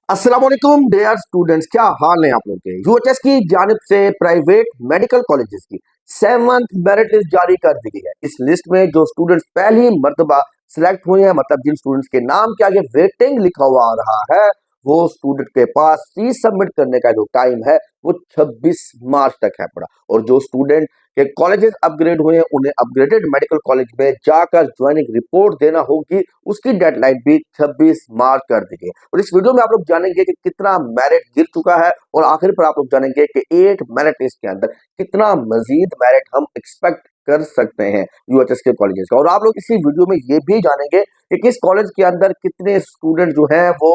अस्सलाम वालेकुम dear students, क्या हाल है आप लोगों के। यूएचएस की जानिब से प्राइवेट मेडिकल कॉलेजेस की 7th मेरिट लिस्ट जारी कर दी गई है। इस लिस्ट में जो स्टूडेंट्स पहली मर्तबा सिलेक्ट हुए हैं, मतलब जिन स्टूडेंट्स के नाम के आगे वेटिंग लिखा हुआ आ रहा है, वो स्टूडेंट के पास फीस सबमिट करने का जो टाइम है वो 26 मार्च तक है पड़ा। और जो स्टूडेंट के कॉलेजेस अपग्रेड हुए हैं उन्हें अपग्रेडेड मेडिकल कॉलेज में जाकर ज्वाइनिंग रिपोर्ट देना होगी, उसकी डेडलाइन भी 26 मार्च कर दी गई। और इस वीडियो में आप लोग जानेंगे कि कितना मेरिट गिर चुका है और आखिर पर आप लोग जानेंगे कि 8 मेरिट लिस्ट के अंदर कितना मजीद मेरिट हम एक्सपेक्ट कर सकते हैं यूएचएस के कॉलेजेस का। और आप लोग इसी वीडियो में ये भी जानेंगे कि किस कॉलेज के अंदर कितने स्टूडेंट जो हैं वो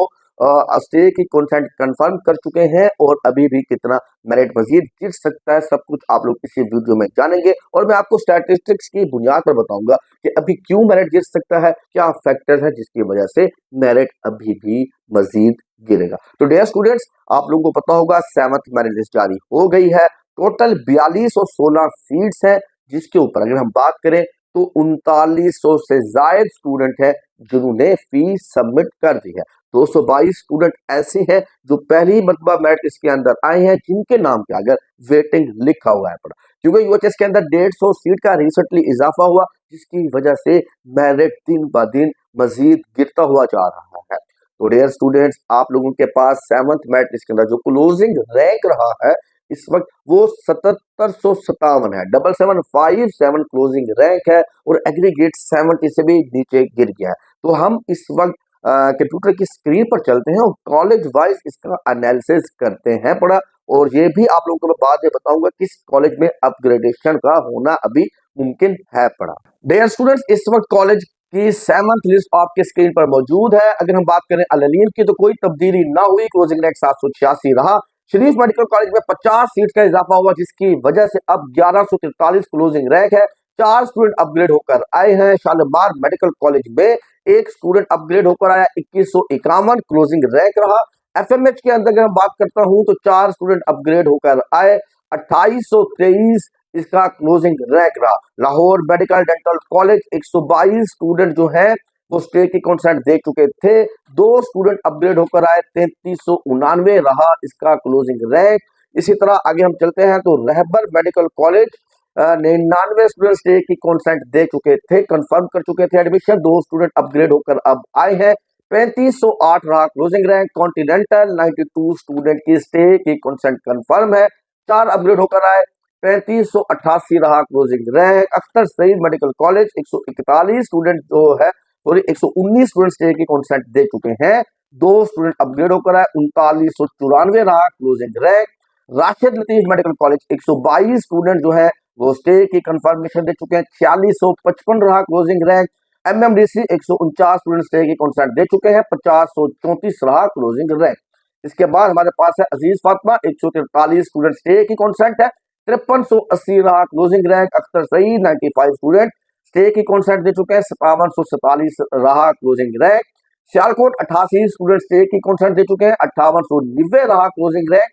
स्टे की कंसेंट कंफर्म कर चुके हैं और अभी भी कितना मेरिट मजीद गिर सकता है। सब कुछ आप लोग इसी वीडियो में जानेंगे और मैं आपको स्टैटिस्टिक्स की बुनियाद पर बताऊंगा कि अभी क्यों मेरिट गिर सकता है, क्या फैक्टर्स है जिसकी वजह से मेरिट अभी भी मजीद गिरेगा। तो डियर स्टूडेंट्स, आप लोगों को पता होगा 7th मेरिट लिस्ट जारी हो गई है। टोटल 4216 सीट्स है, जिसके ऊपर अगर हम बात करें तो 3900 से ज्यादा स्टूडेंट है जिन्होंने फीस सबमिट कर दी है। 222 स्टूडेंट ऐसे हैं जो पहली मरतबा मेरिट लिस्ट के अंदर आए हैं जिनके नाम के अगर वेटिंग लिखा हुआ है पड़ा, क्योंकि यूएचएस के अंदर 150 सीट का रिसेंटली इजाफा हुआ, जिसकी वजह से मेरिट दिन ब दिन मजीद गिरता हुआ जा रहा है। तो डियर स्टूडेंट्स, आप लोगों के पास 7th मेरिट लिस्ट के अंदर जो क्लोजिंग रैंक रहा है इस वक्त वो 7757 है। 7757 क्लोजिंग रैंक है और एग्रीगेट 70 से भी नीचे गिर गया है। तो हम इस वक्त कंप्यूटर की स्क्रीन पर चलते हैं और कॉलेज वाइज इसका एनालिसिस करते हैं पड़ा। और ये भी आप लोगों को मैं बाद में बताऊंगा किस कॉलेज में अपग्रेडेशन का होना अभी मुमकिन है पड़ा। डियर स्टूडेंट्स, इस वक्त कॉलेज की 7th लिस्ट आपके स्क्रीन पर मौजूद है। अगर हम बात करें अल-अलीम की तो कोई तब्दीली ना हुई, क्लोजिंग रैंक 786 रहा। शरीफ मेडिकल कॉलेज में 50 सीट का इजाफा हुआ, जिसकी वजह से अब 1143 क्लोजिंग रैंक है। 4 स्टूडेंट अपग्रेड होकर आए हैं। शालीमार मेडिकल कॉलेज में एक स्टूडेंट अपग्रेड होकर आया, 2151 क्लोजिंग रैंक रहा। एफएमएच के अंदर अगर हम बात करता हूं तो 4 स्टूडेंट अपग्रेड होकर आए, 2823 इसका क्लोजिंग रैंक रहा। Lahore medical dental college 122 student जो है वो स्टे की कॉन्सेंट दे चुके थे, 2 स्टूडेंट अपग्रेड होकर आए, 3399 रहा इसका क्लोजिंग रैंक। इसी तरह आगे हम चलते हैं तो रहबर मेडिकल कॉलेज 99 स्टूडेंट स्टे की कॉन्सेंट दे चुके थे, कंफर्म कर चुके थे एडमिशन, 2 स्टूडेंट अपग्रेड होकर अब आए हैं, 3508 रहा क्लोजिंग रैंक। कॉन्टिनेंटल 92 स्टूडेंट की स्टे की कॉन्सेंट कंफर्म है, 4 अपग्रेड होकर आए, 3588 रहा closing rank. Akhtar Saeed medical college 141 student जो है और 119 स्टूडेंट स्टे की कॉन्सेंट दे चुके हैं, 2 स्टूडेंट अपग्रेड होकर आए, 3994 रहा closing rank. Rashid Latif medical college 122 student जो है वो स्टे की कंफर्मेशन दे चुके हैं, 4655 रहा क्लोजिंग रैंक। एमएमडीसी 149 स्टूडेंट स्टे की कॉन्सेंट दे चुके हैं, 5034 रहा क्लोजिंग रैंक। इसके बाद हमारे पास है अजीज फातिमा 143 स्टूडेंट स्टे की कॉन्सेंट है, 5380 रहा closing rank. Akhtar Saeed 95 student stay की कॉन्सेंट दे चुके हैं, 5747 रहा closing rank. Sialkot 88 student stay की कॉन्सेंट दे चुके हैं, 5890 रहा क्लोजिंग रैंक।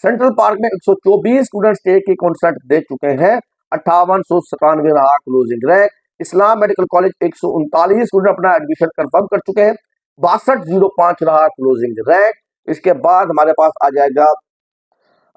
सेंट्रल पार्क में 124 स्टूडेंट स्टे की कॉन्सेंट दे चुके हैं, 5897 रहा क्लोजिंग रैंक। इस्लाम मेडिकल कॉलेज 139 स्टूडेंट अपना एडमिशन कंफर्म कर चुके हैं, 6205 रहा क्लोजिंग रैंक। इसके बाद हमारे पास आ जाएगा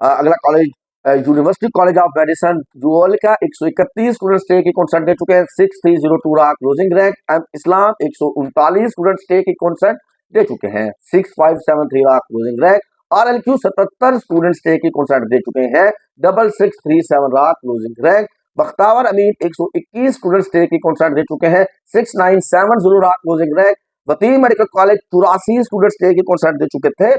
अगला college university college of medicine जुअल का 131 स्टूडेंट स्टे की कॉन्सेंट दे चुके हैं, 6302 रहा क्लोजिंग रैंक। इस्लाम 139 स्टूडेंट स्टे की कॉन्सेंट दे चुके हैं, 6573 रहा closing rank. RLQ 77 student stay की कॉन्सेंट दे चुके हैं, 6637 रहा closing rank. Bakhtawar Amin 121 student stay की कॉन्सेंट दे चुके हैं, 6970 रहा क्लोजिंग रैंक। वतीम मेडिकल कॉलेज 84 स्टूडेंट स्टे की कॉन्सेंट दे चुके थे,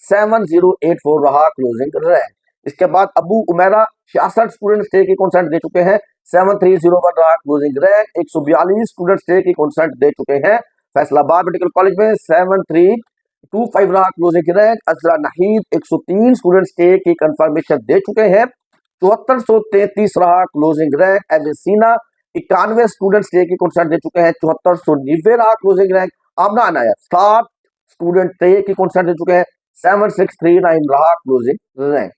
7084 रहा क्लोजिंग रैंक। इसके बाद अबू उमेरा 66 स्टूडेंट स्टे की कॉन्सेंट दे चुके हैं, 7301 रहा क्लोजिंग रैंक। 142 स्टूडेंट स्टे की कॉन्सेंट दे चुके हैं फैसलाबाद मेडिकल कॉलेज में, 7325 रहा क्लोजिंग रैंक। अजरा नहीद 103 स्टूडेंट स्टे की कंफर्मेशन दे चुके हैं, 7433 रहा क्लोजिंग रैंक। एबिसीना 91 स्टूडेंट स्टे की कॉन्सेंट दे चुके हैं, 7490 रहा क्लोजिंग रैंक। आमना अनायत 7 स्टूडेंट स्टे की कॉन्सेंट दे चुके हैं, 7639 रहा closing rank.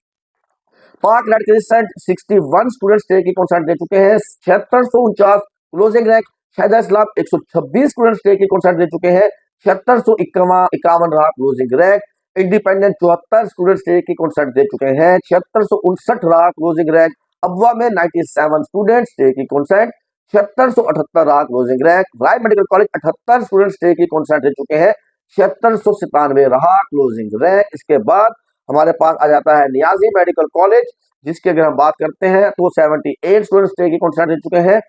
Park land crescent 61 student stay की कॉन्सेंट दे चुके हैं, 7649 क्लोजिंग रैंक। शहदा इस्लाम 126 स्टूडेंट स्टे की कॉन्सेंट दे चुके हैं, 7651 रहा क्लोजिंग रैंक। इंडिपेंडेंट 74 स्टूडेंट्स थे कि कॉन्सेंट दे चुके हैं, 7659 रहा क्लोजिंग रैंक। अबवा में 97 स्टूडेंट्स थे कि कॉन्सेंट, 7678 रहा क्लोजिंग रैंक। राय मेडिकल कॉलेज 78 स्टूडेंट्स थे कि कॉन्सेंट दे चुके हैं, 7697 रहा क्लोजिंग रैंक। इसके बाद हमारे पास आ जाता है नियाजी मेडिकल कॉलेज, जिसकी अगर हम बात करते हैं तो 78 स्टूडेंट्स थे कि कॉन्सेंट दे चुके हैं,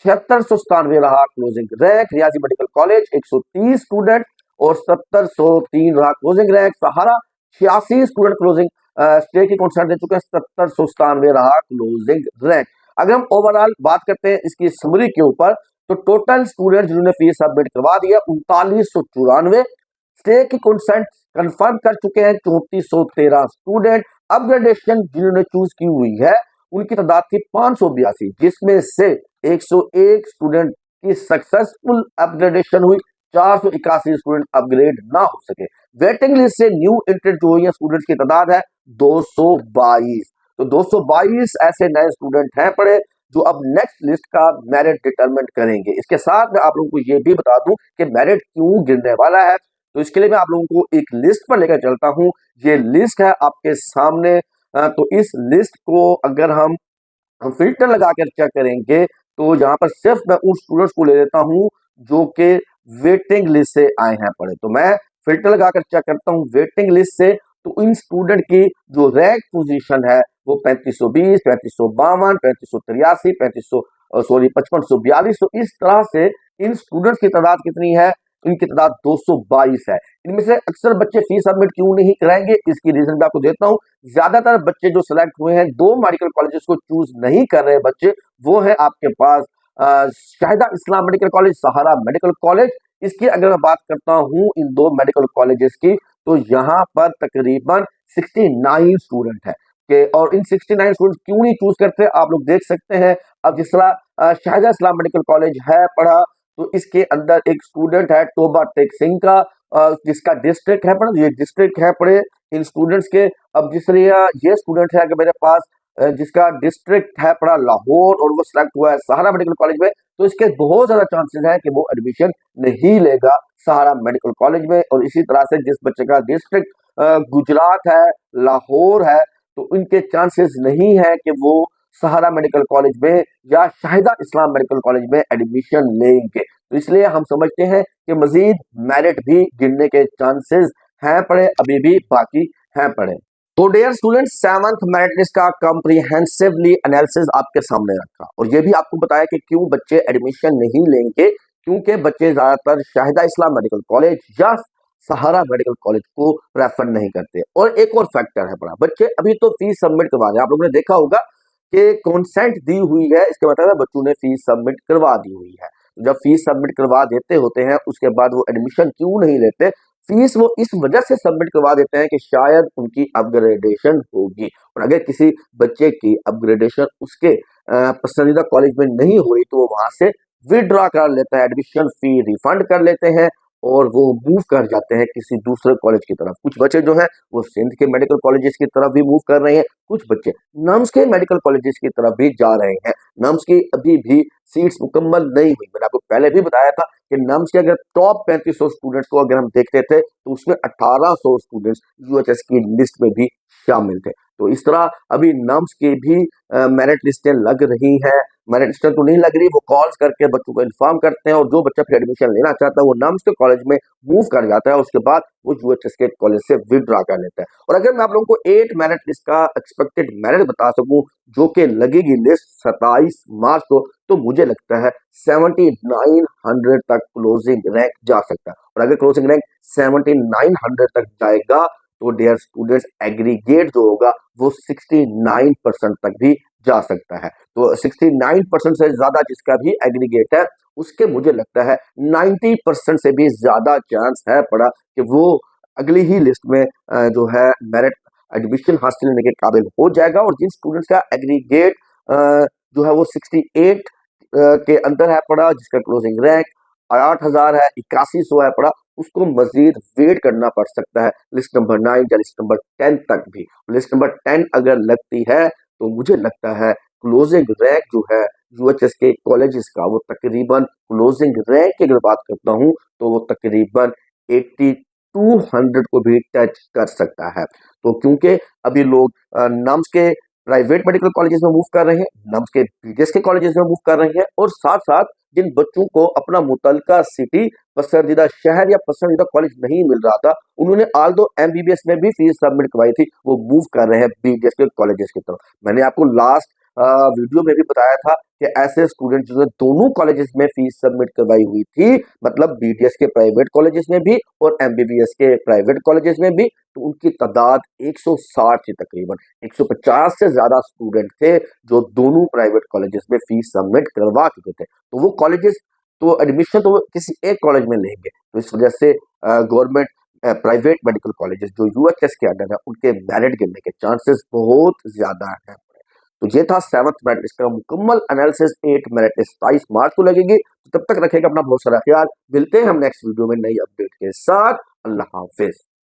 7697 रहा क्लोजिंग रैंक। रियाजी मेडिकल कॉलेज 130 स्टूडेंट और 7703 रहा closing rank. Sahara 86 student closing stay की कॉन्सेंट दे चुके हैं, 7797 रहा क्लोजिंग रैंक। अगर हम ओवरऑल बात करते हैं इसकी समरी के ऊपर, तो टोटल स्टूडेंट जिन्होंने फीस सबमिट करवा दी है 3994, स्टे की कॉन्सेंट कंफर्म कर चुके हैं 3413 स्टूडेंट। अपग्रेडेशन जिन्होंने चूज की हुई है उनकी तादाद थी 582, जिसमें से 101 स्टूडेंट की सक्सेसफुल अपग्रेडेशन हुई, 481 स्टूडेंट अपग्रेड ना हो सके। वेटिंग लिस्ट से न्यू एंट्रेड जो हुई है स्टूडेंट्स की तादाद है 222। तो 222 ऐसे नए स्टूडेंट हैं पड़े जो अब नेक्स्ट लिस्ट का मेरिट डिटरमिन करेंगे। इसके साथ मैं आप लोगों को ये भी बता दूं कि मेरिट क्यों गिरने वाला है। तो इसके लिए मैं आप लोगों को एक लिस्ट पर लेकर चलता हूं। ये लिस्ट है आपके सामने। तो इस लिस्ट को अगर हम फिल्टर लगाकर चेक करेंगे तो यहाँ पर सिर्फ मैं उन स्टूडेंट्स को ले लेता हूं जो कि वेटिंग लिस्ट से आए हैं पढ़े। तो मैं फिल्टर लगाकर चेक करता हूं वेटिंग लिस्ट से। तो इन स्टूडेंट की जो रैंक पोजीशन है वो 3520, 3552, 3583, 5542। तो इस तरह से इन स्टूडेंट्स की तादाद कितनी है, इनकी तादाद 222 है। इनमें से अक्सर बच्चे फीस सबमिट क्यों नहीं कराएंगे, इसकी रीजन मैं आपको देता हूं। ज्यादातर बच्चे जो सिलेक्ट हुए हैं, 2 मेडिकल कॉलेजेस को चूज नहीं कर रहे बच्चे, वो है आपके पास शाहिदा इस्लाम मेडिकल कॉलेज, सहारा मेडिकल कॉलेज। इसकी अगर मैं बात करता हूं इन 2 मेडिकल कॉलेजेस की, तो यहाँ पर तकरीबन 69 स्टूडेंट है कि, और इन 69 स्टूडेंट क्यों नहीं चूज करते आप लोग देख सकते हैं। अब जिस तरह शाहिदा इस्लाम मेडिकल कॉलेज है पढ़ा, तो इसके अंदर एक स्टूडेंट है टोबा टेक सिंह का, जिसका डिस्ट्रिक्ट है पढ़ा, ये डिस्ट्रिक्ट है पढ़े इन स्टूडेंट्स के। अब जिस तरह ये स्टूडेंट है कि मेरे पास जिसका डिस्ट्रिक्ट है पड़ा लाहौर और वो सिलेक्ट हुआ है सहारा मेडिकल कॉलेज में, तो इसके बहुत ज्यादा चांसेस है कि वो एडमिशन नहीं लेगा सहारा मेडिकल कॉलेज में। और इसी तरह से जिस बच्चे का डिस्ट्रिक्ट गुजरात है, लाहौर है, तो इनके चांसेस नहीं है कि वो सहारा मेडिकल कॉलेज में या शाहिदा इस्लाम मेडिकल कॉलेज में एडमिशन लेंगे। तो इसलिए हम समझते हैं कि मजीद मेरिट भी गिरने के चांसेस हैं पड़े, अभी भी बाकी हैं पड़े। तो dear students, 7th merit list का कॉम्प्रिहेंसिवली एनालिसिस आपके सामने रखा और ये भी आपको बताया कि क्यों बच्चे एडमिशन नहीं लेंगे, क्योंकि बच्चे ज्यादातर शाहिदा इस्लाम मेडिकल कॉलेज या सहारा मेडिकल कॉलेज को प्रेफर नहीं करते। और एक और फैक्टर है बड़ा, बच्चे अभी तो फीस सबमिट करवा रहे हैं। आप लोगों ने देखा होगा कि कॉन्सेंट दी हुई है, इसके मतलब है बच्चों ने फीस सबमिट करवा दी हुई है। जब फीस सबमिट करवा देते होते हैं उसके बाद वो एडमिशन क्यों नहीं लेते, फीस वो इस वजह से सबमिट करवा देते हैं कि शायद उनकी अपग्रेडेशन होगी। और अगर किसी बच्चे की अपग्रेडेशन उसके पसंदीदा कॉलेज में नहीं हो रही तो वो वहां से विड्रॉ कर लेता है, एडमिशन फी रिफंड कर लेते हैं और वो मूव कर जाते हैं किसी दूसरे कॉलेज की तरफ। कुछ बच्चे जो हैं वो सिंध के मेडिकल कॉलेजेस की तरफ भी मूव कर रहे हैं, कुछ बच्चे नम्स के मेडिकल कॉलेजेस की तरफ भी जा रहे हैं। नम्स की अभी भी सीट्स मुकम्मल नहीं हुई। मैंने आपको पहले भी बताया था कि नम्स के अगर टॉप 3500 स्टूडेंट्स को अगर हम देखते थे तो उसमें 1800 स्टूडेंट्स यूएचएस की लिस्ट में भी शामिल थे। तो इस तरह अभी नम्स की भी मेरिट लिस्टें लग रही हैं। मेरिट लिस्टें तो नहीं लग रही, वो कॉल्स करके बच्चों को इन्फॉर्म करते हैं और जो बच्चा फिर एडमिशन लेना चाहता है वो नम्स के कॉलेज में मूव कर जाता है, उसके बाद वो यूएचएस के कॉलेज से विड्रॉ कर लेता है। और अगर मैं आप लोगों को 8 मेरिट लिस्ट का एक्सपेक्टेड मेरिट बता सकूं जो कि लगेगी लिस्ट 27 मार्च को, तो मुझे लगता है 7900 तक क्लोजिंग रैंक जा सकता है। और अगर क्लोजिंग रैंक 7900 तक जाएगा तो डियर स्टूडेंट्स एग्रीगेट जो होगा वो 69% तक भी जा सकता है। तो 69% से ज्यादा जिसका भी एग्रीगेट है उसके मुझे लगता है 90% से भी ज्यादा चांस है पड़ा कि वो अगली ही लिस्ट में जो है मेरिट एडमिशन हासिल करने के काबिल हो जाएगा। और जिन स्टूडेंट्स का एग्रीगेट जो है वो 68 के अंदर है पड़ा, जिसका क्लोजिंग रैंक 8000 है, 8100 है पड़ा, उसको मजीद वेट करना पड़ सकता है लिस्ट नंबर 9 या लिस्ट नंबर 10 तक भी। लिस्ट नंबर 10 अगर लगती है तो मुझे लगता है क्लोजिंग रैंक जो है यूएचएस के कॉलेजेस का वो तकरीबन क्लोजिंग रैंक की अगर बात करता हूं तो वो तकरीबन 200 को भी टच कर सकता है। तो क्योंकि अभी लोग नम्स के प्राइवेट मेडिकल कॉलेजेस में मूव कर रहे हैं, नम्स के बीडीएस के कॉलेजेस में मूव कर रहे हैं, और साथ साथ जिन बच्चों को अपना मुतलका सिटी, पसंदीदा शहर या पसंदीदा कॉलेज नहीं मिल रहा था, उन्होंने आल दो एमबीबीएस में भी फीस सबमिट करवाई थी, वो मूव कर रहे हैं बीडीएस के कॉलेजेस की तरफ। मैंने आपको लास्ट वीडियो में भी बताया था कि ऐसे स्टूडेंट जिन्होंने दोनों कॉलेजेस में फीस सबमिट करवाई हुई थी, मतलब बीडीएस के प्राइवेट कॉलेजेस में भी और एमबीबीएस के प्राइवेट कॉलेजेस में भी, तो उनकी तादाद 160 थी, तकरीबन 150 से ज्यादा स्टूडेंट थे जो दोनों प्राइवेट कॉलेजेस में फीस सबमिट करवा चुके थे। तो वो कॉलेजेस तो एडमिशन तो वो किसी एक कॉलेज में लेंगे, तो इस वजह से गवर्नमेंट प्राइवेट मेडिकल कॉलेजेस जो यूएचएस के अंडर है, उनके मेरिट गिरने के चांसेस बहुत ज्यादा हैं। तो ये था 7th मेरिट लिस्ट का मुकम्मल एनालिसिस। 8 मेरिट लिस्ट 22 मार्च को लगेगी। तो तब तक रखेगा अपना बहुत सारा ख्याल। मिलते हैं हम नेक्स्ट वीडियो में नई अपडेट के साथ। अल्लाह हाफिज।